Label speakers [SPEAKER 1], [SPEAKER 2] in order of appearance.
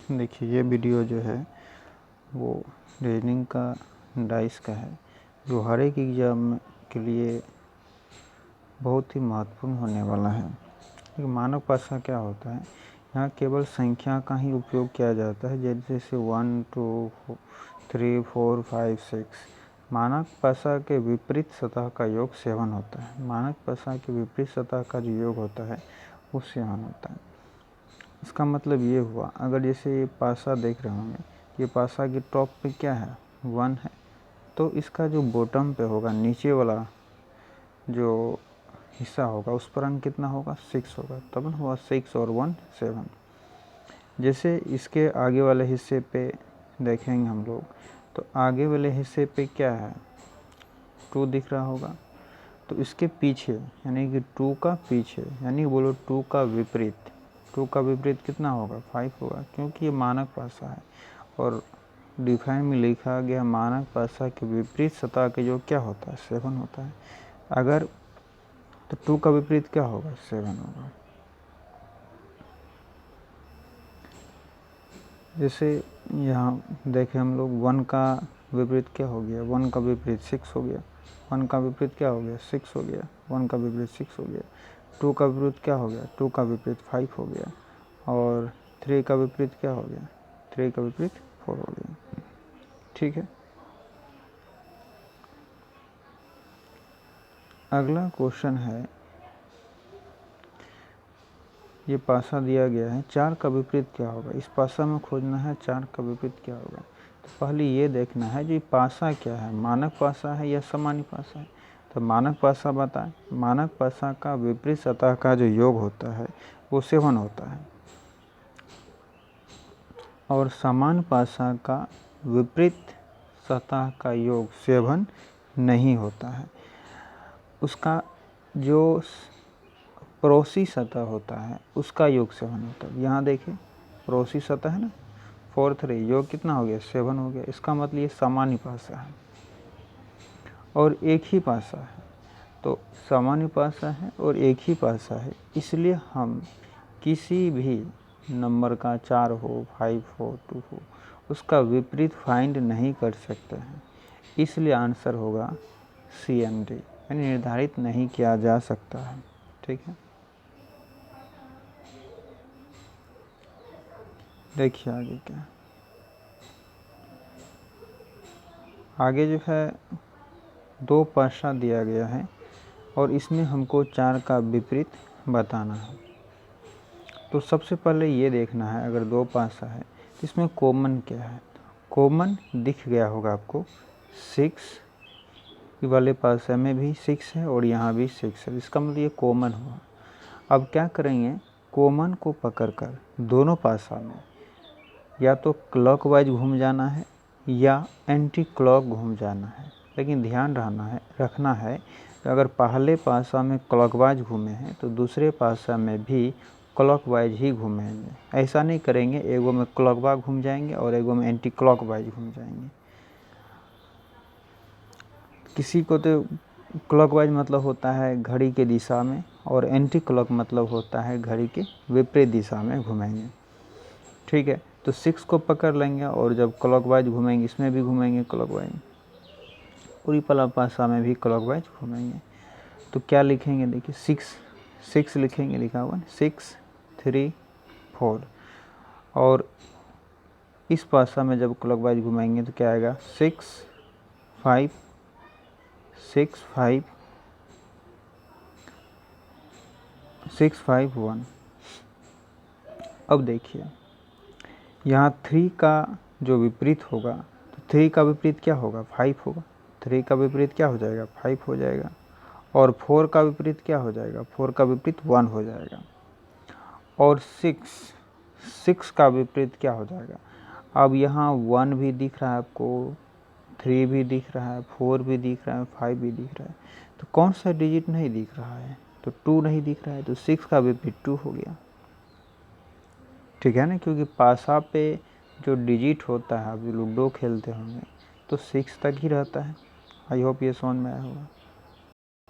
[SPEAKER 1] देखिए ये वीडियो जो है वो रीजनिंग का डाइस का है, जो हर एक एग्ज़ाम के लिए बहुत ही महत्वपूर्ण होने वाला है। लेकिन मानक भाषा क्या होता है, यहाँ केवल संख्या का ही उपयोग किया जाता है, जैसे 1 2 3 4 5 6। मानक भाषा के विपरीत सतह का योग 7 होता है। मानक भाषा के विपरीत सतह का जो योग होता है वो 7 होता है। इसका मतलब ये हुआ, अगर जैसे ये पासा देख रहे होंगे, ये पासा की टॉप पे क्या है 1 है, तो इसका जो बॉटम पे होगा, नीचे वाला जो हिस्सा होगा उस पर अंक कितना होगा 6 होगा, तब हुआ 6 और 1 7। जैसे इसके आगे वाले हिस्से पे देखेंगे हम लोग, तो आगे वाले हिस्से पे क्या है 2 दिख रहा होगा, तो इसके पीछे यानी कि 2 का पीछे, यानी बोलो 2 का विपरीत, 2 का विपरीत कितना होगा 5 होगा, क्योंकि ये मानक भाषा है और डिफाइन में लिखा गया मानक भाषा के विपरीत सतह के जो क्या होता है 7 होता है। अगर तो 2 का विपरीत क्या होगा 7 होगा। जैसे यहाँ देखें हम लोग 1 का विपरीत क्या हो गया, 1 का विपरीत 6 हो गया, 1 का विपरीत क्या हो गया 6 हो गया, 1 का विपरीत 6 हो गया। 2 का विपरीत क्या हो गया, 2 का विपरीत 5 हो गया, और 3 का विपरीत क्या हो गया, 3 का विपरीत 4 हो गया। ठीक है, अगला क्वेश्चन है, ये पासा दिया गया है, 4 का विपरीत क्या होगा। इस पासा में खोजना है 4 का विपरीत क्या होगा। तो पहले ये देखना है जो पासा क्या है, मानक पासा है या सामान्य पासा है। तो मानक पासा बताएं, मानक पासा का विपरीत सतह का जो योग होता है वो 7 होता है, और सामान्य पासा का विपरीत सतह का योग 7 नहीं होता है। उसका जो पड़ोसी सतह होता है उसका योग 7 होता है। यहाँ देखिए पड़ोसी सतह है ना 4 3, योग कितना हो गया 7 हो गया। इसका मतलब ये सामान्य पासा है और एक ही पासा है, तो सामान्य पासा है और एक ही पासा है, इसलिए हम किसी भी नंबर का 4 हो 5 हो 2 हो उसका विपरीत फाइंड नहीं कर सकते हैं, इसलिए आंसर होगा CMD, यानी निर्धारित नहीं किया जा सकता है। ठीक है, देखिए आगे क्या, आगे जो है 2 पासा दिया गया है और इसमें हमको 4 का विपरीत बताना है। तो सबसे पहले ये देखना है, अगर 2 पासा है तो इसमें कॉमन क्या है। कॉमन दिख गया होगा आपको 6 वाले पासा में भी 6 है और यहाँ भी 6 है, इसका मतलब ये कॉमन हुआ। अब क्या करेंगे, कॉमन को पकड़कर दोनों पासा में या तो क्लॉकवाइज घूम जाना है या एंटी क्लॉक घूम जाना है। लेकिन ध्यान रखना है कि अगर पहले पासा में क्लॉकवाइज घूमे हैं तो दूसरे पासा में भी क्लॉकवाइज ही घूमेंगे। ऐसा नहीं करेंगे एगो में क्लॉकवाइज घूम जाएंगे और एगो में एंटी क्लॉकवाइज घूम जाएंगे। किसी को तो क्लॉकवाइज मतलब होता है घड़ी के दिशा में, और एंटी क्लॉक मतलब होता है घड़ी के विपरीत दिशा में घूमेंगे। ठीक है, तो 6 को पकड़ लेंगे और जब क्लॉकवाइज घूमेंगे इसमें भी घूमेंगे क्लॉकवाइज, पूरी पला पासा में भी क्लॉकवाइज घूमेंगे। तो क्या लिखेंगे, देखिए 6 लिखेंगे, लिखा हुआ 6 3 4, और इस पासा में जब क्लॉकवाइज घुमाएंगे तो क्या आएगा 6 5 6 5 6 5 1। अब देखिए यहाँ 3 का जो विपरीत होगा, तो 3 का विपरीत क्या होगा 5 होगा, 3 का विपरीत क्या हो जाएगा 5 हो जाएगा, और 4 का विपरीत क्या हो जाएगा 4 का विपरीत 1 हो जाएगा, और 6 का विपरीत क्या हो जाएगा। अब यहाँ 1 भी दिख रहा है आपको, 3 भी दिख रहा है, 4 भी दिख रहा है, 5 भी दिख रहा है, तो कौन सा डिजिट नहीं दिख रहा है, तो 2 नहीं दिख रहा है, तो 6 का विपरीत 2 हो गया। ठीक है ना, क्योंकि पासा पे जो डिजिट होता है, आप लूडो खेलते होंगे तो 6 तक ही रहता है। आई होप ये समझ में आया होगा।